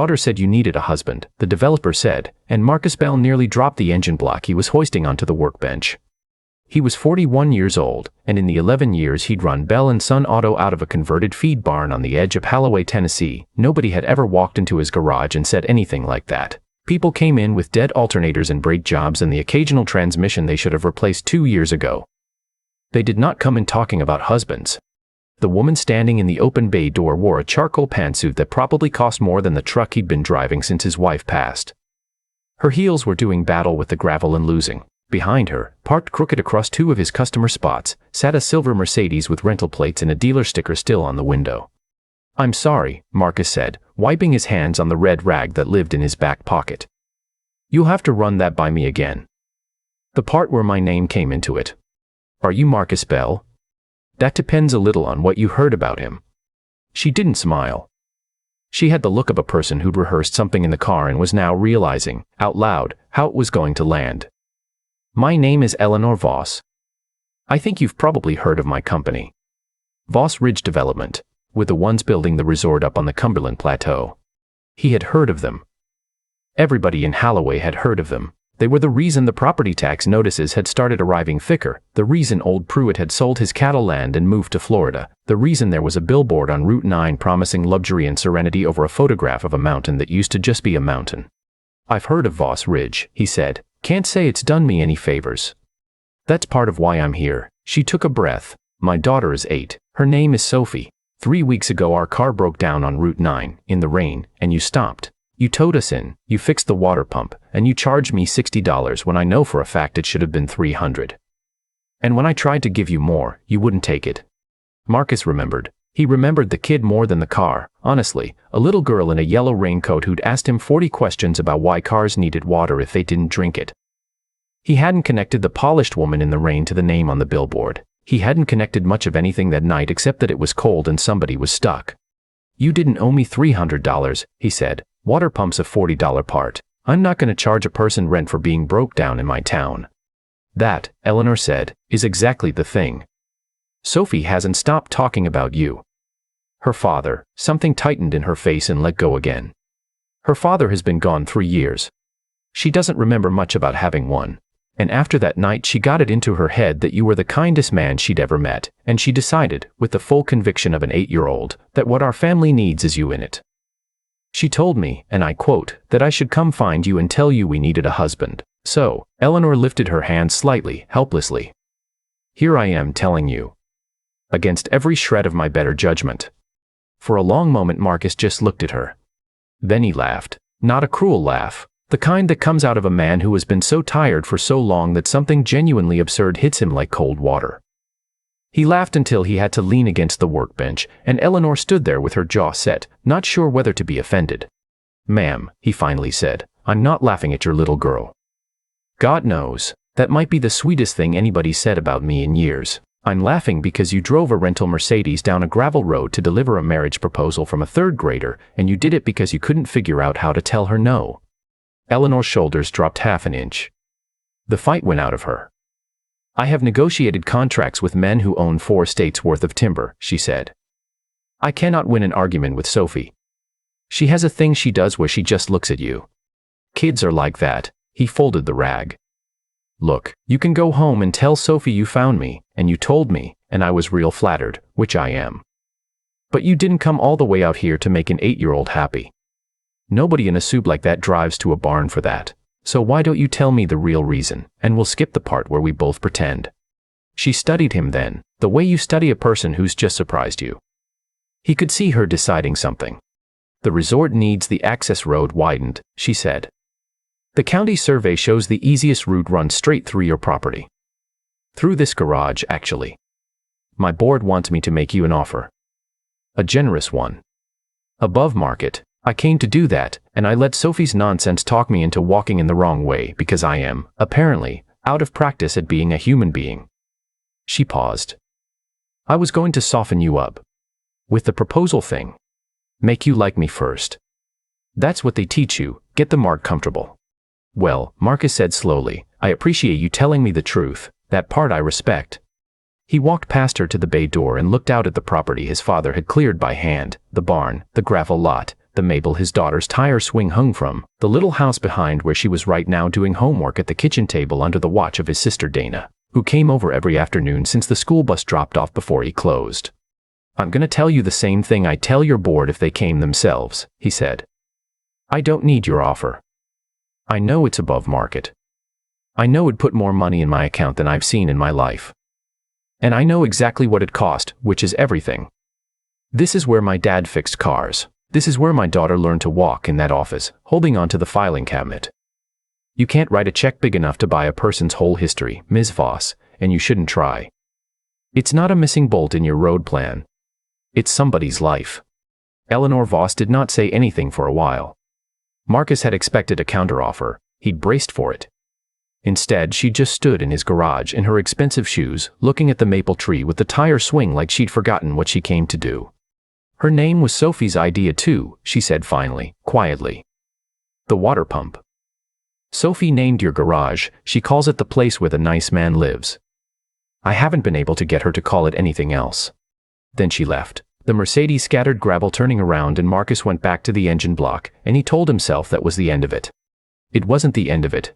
daughter said you needed a husband, the developer said, and Marcus Bell nearly dropped the engine block he was hoisting onto the workbench. He was 41 years old, and in the 11 years he'd run Bell & Son Auto out of a converted feed barn on the edge of Halloway, Tennessee, nobody had ever walked into his garage and said anything like that. People came in with dead alternators and brake jobs and the occasional transmission they should have replaced 2 years ago. They did not come in talking about husbands. The woman standing in the open bay door wore a charcoal pantsuit that probably cost more than the truck he'd been driving since his wife passed. Her heels were doing battle with the gravel and losing. Behind her, parked crooked across two of his customer spots, sat a silver Mercedes with rental plates and a dealer sticker still on the window. "I'm sorry," Marcus said, wiping his hands on the red rag that lived in his back pocket. "You'll have to run that by me again. The part where my name came into it. Are you Marcus Bell?" "That depends a little on what you heard about him." She didn't smile. She had the look of a person who'd rehearsed something in the car and was now realizing, out loud, how it was going to land. "My name is Eleanor Voss. I think you've probably heard of my company. Voss Ridge Development, with the ones building the resort up on the Cumberland Plateau." He had heard of them. Everybody in Halloway had heard of them. They were the reason the property tax notices had started arriving thicker, the reason old Pruitt had sold his cattle land and moved to Florida, the reason there was a billboard on Route 9 promising luxury and serenity over a photograph of a mountain that used to just be a mountain. "I've heard of Voss Ridge," he said. "Can't say it's done me any favors. That's part of why I'm here." She took a breath. "My daughter is 8. Her name is Sophie. 3 weeks ago our car broke down on Route 9, in the rain, and you stopped. You towed us in, you fixed the water pump, and you charged me $60 when I know for a fact it should have been $300. And when I tried to give you more, you wouldn't take it." Marcus remembered. He remembered the kid more than the car, honestly, a little girl in a yellow raincoat who'd asked him 40 questions about why cars needed water if they didn't drink it. He hadn't connected the polished woman in the rain to the name on the billboard. He hadn't connected much of anything that night except that it was cold and somebody was stuck. "You didn't owe me $300, he said. "Water pump's a $40 part. I'm not going to charge a person rent for being broke down in my town." "That," Eleanor said, "is exactly the thing. Sophie hasn't stopped talking about you." Her father, something tightened in her face and let go again. Her father has been gone 3 years. She doesn't remember much about having one. And after that night she got it into her head that you were the kindest man she'd ever met, and she decided, with the full conviction of an 8-year-old, that what our family needs is you in it. She told me, and I quote, that I should come find you and tell you we needed a husband. So, Eleanor lifted her hand slightly, helplessly. "Here I am telling you. Against every shred of my better judgment." For a long moment Marcus just looked at her. Then he laughed. Not a cruel laugh. The kind that comes out of a man who has been so tired for so long that something genuinely absurd hits him like cold water. He laughed until he had to lean against the workbench, and Eleanor stood there with her jaw set, not sure whether to be offended. "Ma'am," he finally said, "I'm not laughing at your little girl. God knows, that might be the sweetest thing anybody said about me in years. I'm laughing because you drove a rental Mercedes down a gravel road to deliver a marriage proposal from a 3rd grader, and you did it because you couldn't figure out how to tell her no." Eleanor's shoulders dropped half an inch. The fight went out of her. "I have negotiated contracts with men who own 4 states worth of timber," she said. "I cannot win an argument with Sophie. She has a thing she does where she just looks at you. Kids are like that." He folded the rag. "Look, you can go home and tell Sophie you found me, and you told me, and I was real flattered, which I am. But you didn't come all the way out here to make an 8-year-old happy. Nobody in a suit like that drives to a barn for that. So why don't you tell me the real reason, and we'll skip the part where we both pretend." She studied him then, the way you study a person who's just surprised you. He could see her deciding something. "The resort needs the access road widened," she said. "The county survey shows the easiest route runs straight through your property. Through this garage, actually. My board wants me to make you an offer. A generous one. Above market. I came to do that, and I let Sophie's nonsense talk me into walking in the wrong way because I am, apparently, out of practice at being a human being." She paused. "I was going to soften you up. With the proposal thing. Make you like me first. That's what they teach you, get the mark comfortable." "Well," Marcus said slowly, "I appreciate you telling me the truth, that part I respect." He walked past her to the bay door and looked out at the property his father had cleared by hand, the barn, the gravel lot, the the maple his daughter's tire swing hung from, the little house behind where she was right now doing homework at the kitchen table under the watch of his sister Dana, who came over every afternoon since the school bus dropped off before he closed. "I'm gonna tell you the same thing I'd tell your board if they came themselves," he said. "I don't need your offer. I know it's above market. I know it'd put more money in my account than I've seen in my life. And I know exactly what it cost, which is everything. This is where my dad fixed cars. This is where my daughter learned to walk, in that office, holding onto the filing cabinet. You can't write a check big enough to buy a person's whole history, Ms. Voss, and you shouldn't try. It's not a missing bolt in your road plan. It's somebody's life." Eleanor Voss did not say anything for a while. Marcus had expected a counteroffer. He'd braced for it. Instead, she just stood in his garage in her expensive shoes, looking at the maple tree with the tire swing like she'd forgotten what she came to do. "Her name was Sophie's idea too," she said finally, quietly. "The water pump. Sophie named your garage. She calls it the place where the nice man lives. I haven't been able to get her to call it anything else." Then she left. The Mercedes scattered gravel turning around, and Marcus went back to the engine block, and he told himself that was the end of it. It wasn't the end of it.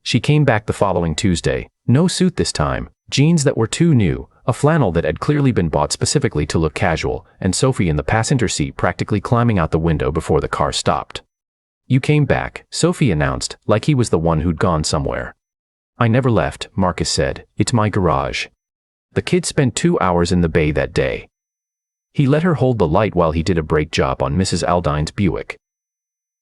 She came back the following Tuesday. No suit this time, jeans that were too new, a flannel that had clearly been bought specifically to look casual, and Sophie in the passenger seat practically climbing out the window before the car stopped. "You came back," Sophie announced, like he was the one who'd gone somewhere. "I never left," Marcus said. "It's my garage." The kids spent 2 hours in the bay that day. He let her hold the light while he did a brake job on Mrs. Aldine's Buick.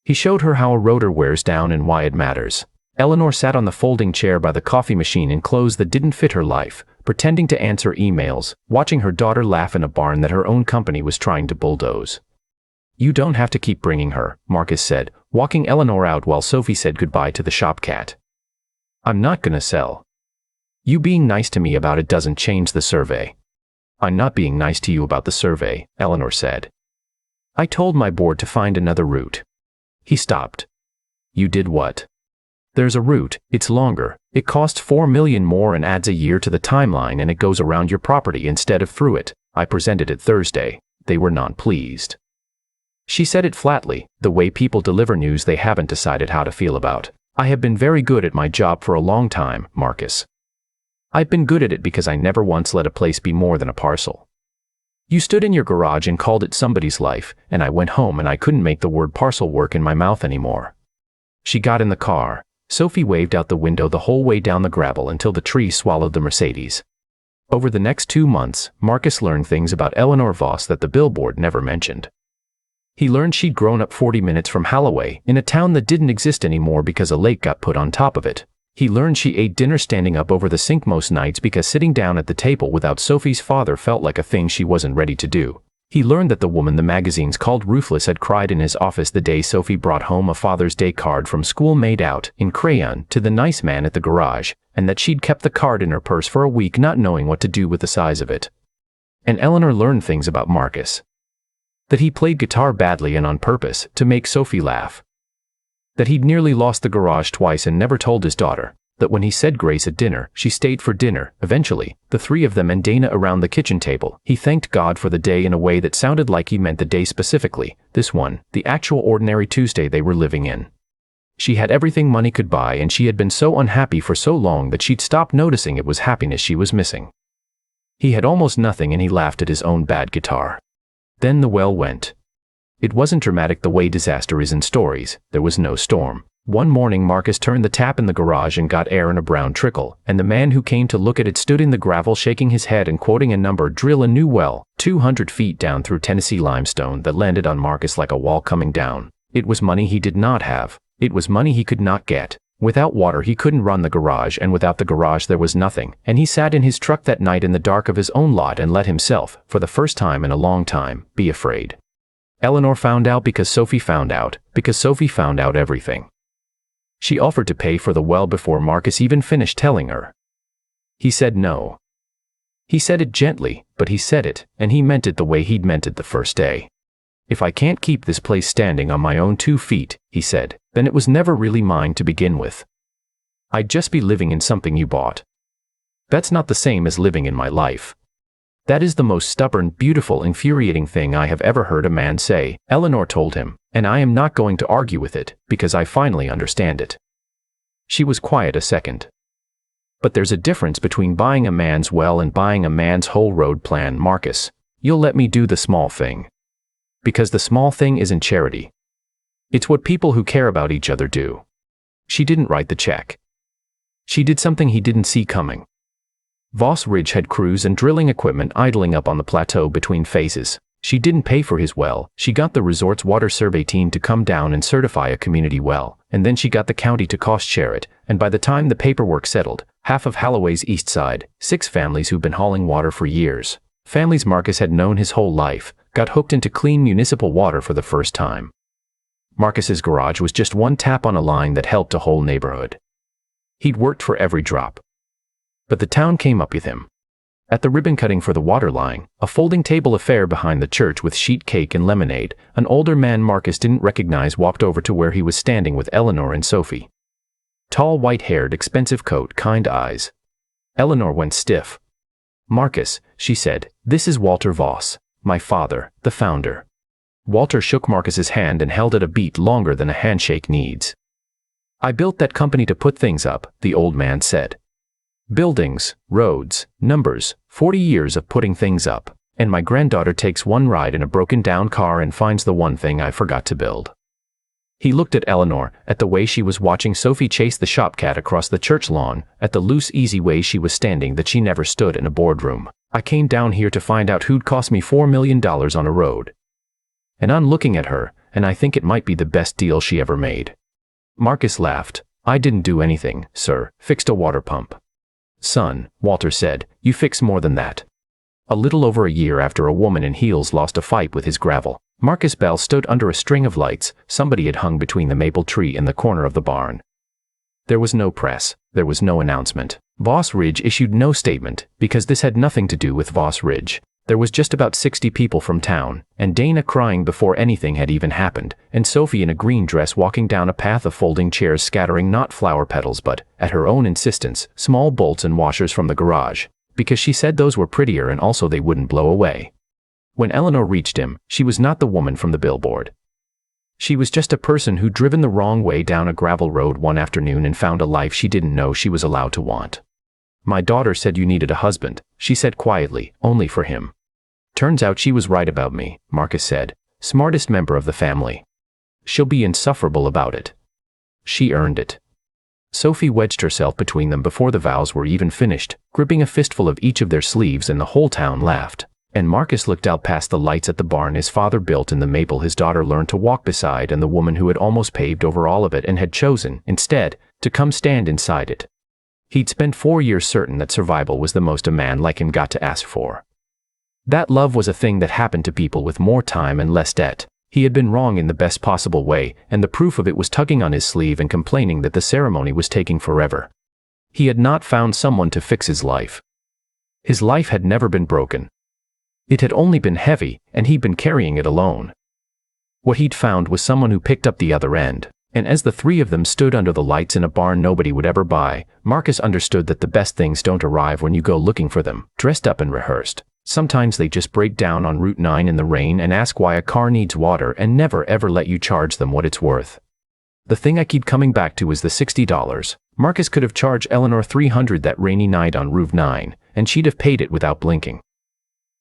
He showed her how a rotor wears down and why it matters. Eleanor sat on the folding chair by the coffee machine in clothes that didn't fit her life, pretending to answer emails, watching her daughter laugh in a barn that her own company was trying to bulldoze. "You don't have to keep bringing her," Marcus said, walking Eleanor out while Sophie said goodbye to the shop cat. "I'm not gonna sell. You being nice to me about it doesn't change the survey." "I'm not being nice to you about the survey," Eleanor said. "I told my board to find another route." He stopped. "You did what?" "There's a route. It's longer. It costs $4 million more and adds a year to the timeline, and it goes around your property instead of through it. I presented it Thursday. They were not pleased." She said it flatly, the way people deliver news they haven't decided how to feel about. "I have been very good at my job for a long time, Marcus. I've been good at it because I never once let a place be more than a parcel. You stood in your garage and called it somebody's life, and I went home and I couldn't make the word parcel work in my mouth anymore." She got in the car. Sophie waved out the window the whole way down the gravel until the tree swallowed the Mercedes. Over the next 2 months, Marcus learned things about Eleanor Voss that the billboard never mentioned. He learned she'd grown up 40 minutes from Holloway, in a town that didn't exist anymore because a lake got put on top of it. He learned she ate dinner standing up over the sink most nights because sitting down at the table without Sophie's father felt like a thing she wasn't ready to do. He learned that the woman the magazines called ruthless had cried in his office the day Sophie brought home a Father's Day card from school made out, in crayon, to the nice man at the garage, and that she'd kept the card in her purse for a week not knowing what to do with the size of it. And Eleanor learned things about Marcus. That he played guitar badly and on purpose, to make Sophie laugh. That he'd nearly lost the garage twice and never told his daughter. That when he said grace at dinner, she stayed for dinner. Eventually, the 3 of them and Dana around the kitchen table, he thanked God for the day in a way that sounded like he meant the day specifically, this one, the actual ordinary Tuesday they were living in. She had everything money could buy, and she had been so unhappy for so long that she'd stopped noticing it was happiness she was missing. He had almost nothing, and he laughed at his own bad guitar. Then the well went. It wasn't dramatic the way disaster is in stories. There was no storm. One morning Marcus turned the tap in the garage and got air in a brown trickle, and the man who came to look at it stood in the gravel shaking his head and quoting a number. "Drill a new well, 200 feet down through Tennessee limestone," that landed on Marcus like a wall coming down. It was money he did not have. It was money he could not get. Without water he couldn't run the garage, and without the garage there was nothing, and he sat in his truck that night in the dark of his own lot and let himself, for the first time in a long time, be afraid. Eleanor found out because Sophie found out, because Sophie found out everything. She offered to pay for the well before Marcus even finished telling her. He said no. He said it gently, but he said it, and he meant it the way he'd meant it the first day. "If I can't keep this place standing on my own 2 feet, he said, then it was never really mine to begin with. I'd just be living in something you bought. That's not the same as living in my life. That is the most stubborn, beautiful, infuriating thing I have ever heard a man say, Eleanor told him, and I am not going to argue with it, because I finally understand it. She was quiet a second. But there's a difference between buying a man's well and buying a man's whole road plan, Marcus. You'll let me do the small thing. Because the small thing isn't charity. It's what people who care about each other do. She didn't write the check. She did something he didn't see coming. Voss Ridge had crews and drilling equipment idling up on the plateau between phases. She didn't pay for his well, she got the resort's water survey team to come down and certify a community well, and then she got the county to cost share it, and by the time the paperwork settled, half of Halloway's east side, 6 families who've been hauling water for years, families Marcus had known his whole life, got hooked into clean municipal water for the first time. Marcus's garage was just one tap on a line that helped a whole neighborhood. He'd worked for every drop. But the town came up with him. At the ribbon cutting for the water line, a folding table affair behind the church with sheet cake and lemonade, an older man Marcus didn't recognize walked over to where he was standing with Eleanor and Sophie. Tall, white-haired, expensive coat, kind eyes. Eleanor went stiff. Marcus, she said, this is Walter Voss, my father, the founder. Walter shook Marcus's hand and held it a beat longer than a handshake needs. I built that company to put things up, the old man said. Buildings, roads, numbers, 40 years of putting things up, and my granddaughter takes one ride in a broken-down car and finds the one thing I forgot to build. He looked at Eleanor, at the way she was watching Sophie chase the shop cat across the church lawn, at the loose, easy way she was standing that she never stood in a boardroom. I came down here to find out who'd cost me $4 million on a road. And I'm looking at her, and I think it might be the best deal she ever made. Marcus laughed. I didn't do anything, sir, fixed a water pump. Son, Walter said, you fix more than that. A little over a year after a woman in heels lost a fight with his gravel, Marcus Bell stood under a string of lights somebody had hung between the maple tree in the corner of the barn. There was no press, there was no announcement. Voss Ridge issued no statement, because this had nothing to do with Voss Ridge. There was just about 60 people from town, and Dana crying before anything had even happened, and Sophie in a green dress walking down a path of folding chairs scattering not flower petals but, at her own insistence, small bolts and washers from the garage, because she said those were prettier and also they wouldn't blow away. When Eleanor reached him, she was not the woman from the billboard. She was just a person who'd driven the wrong way down a gravel road one afternoon and found a life she didn't know she was allowed to want. My daughter said you needed a husband, she said quietly, only for him. Turns out she was right about me, Marcus said, smartest member of the family. She'll be insufferable about it. She earned it. Sophie wedged herself between them before the vows were even finished, gripping a fistful of each of their sleeves, and the whole town laughed. And Marcus looked out past the lights at the barn his father built in the maple his daughter learned to walk beside, and the woman who had almost paved over all of it and had chosen, instead, to come stand inside it. He'd spent 4 years certain that survival was the most a man like him got to ask for. That love was a thing that happened to people with more time and less debt. He had been wrong in the best possible way, and the proof of it was tugging on his sleeve and complaining that the ceremony was taking forever. He had not found someone to fix his life. His life had never been broken. It had only been heavy, and he'd been carrying it alone. What he'd found was someone who picked up the other end, and as the three of them stood under the lights in a barn nobody would ever buy, Marcus understood that the best things don't arrive when you go looking for them, dressed up and rehearsed. Sometimes they just break down on Route 9 in the rain and ask why a car needs water and never ever let you charge them what it's worth. The thing I keep coming back to is the $60. Marcus could have charged Eleanor $300 that rainy night on Route 9, and she'd have paid it without blinking.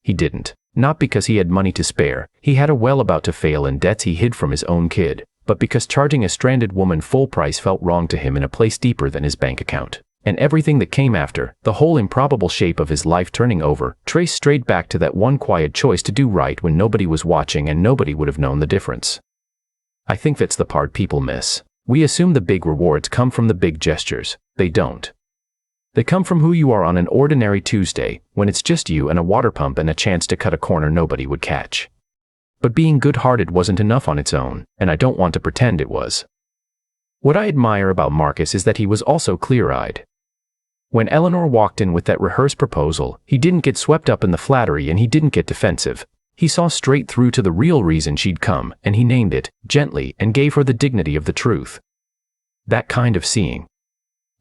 He didn't. Not because he had money to spare, he had a well about to fail and debts he hid from his own kid, but because charging a stranded woman full price felt wrong to him in a place deeper than his bank account. And everything that came after, the whole improbable shape of his life turning over, traced straight back to that one quiet choice to do right when nobody was watching and nobody would have known the difference. I think that's the part people miss. We assume the big rewards come from the big gestures. They don't. They come from who you are on an ordinary Tuesday, when it's just you and a water pump and a chance to cut a corner nobody would catch. But being good-hearted wasn't enough on its own, and I don't want to pretend it was. What I admire about Marcus is that he was also clear-eyed. When Eleanor walked in with that rehearsed proposal, he didn't get swept up in the flattery and he didn't get defensive. He saw straight through to the real reason she'd come, and he named it, gently, and gave her the dignity of the truth. That kind of seeing,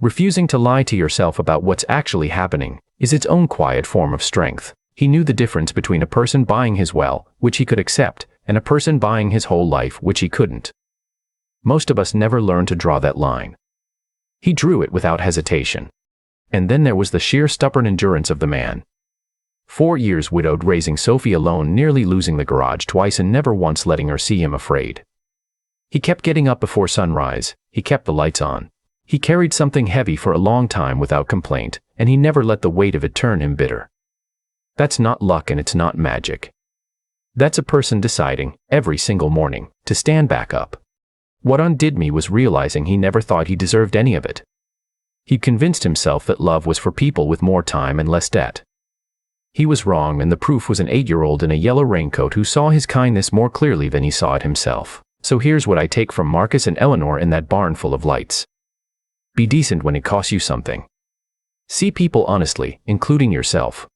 refusing to lie to yourself about what's actually happening, is its own quiet form of strength. He knew the difference between a person buying his well, which he could accept, and a person buying his whole life, which he couldn't. Most of us never learn to draw that line. He drew it without hesitation. And then there was the sheer stubborn endurance of the man. 4 years widowed, raising Sophie alone, nearly losing the garage twice and never once letting her see him afraid. He kept getting up before sunrise, he kept the lights on. He carried something heavy for a long time without complaint, and he never let the weight of it turn him bitter. That's not luck and it's not magic. That's a person deciding, every single morning, to stand back up. What undid me was realizing he never thought he deserved any of it. He'd convinced himself that love was for people with more time and less debt. He was wrong, and the proof was an 8-year-old in a yellow raincoat who saw his kindness more clearly than he saw it himself. So here's what I take from Marcus and Eleanor in that barn full of lights. Be decent when it costs you something. See people honestly, including yourself.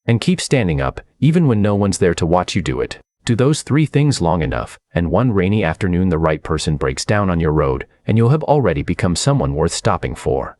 And keep standing up, even when no one's there to watch you do it. Do those 3 things long enough, and one rainy afternoon the right person breaks down on your road, and you'll have already become someone worth stopping for.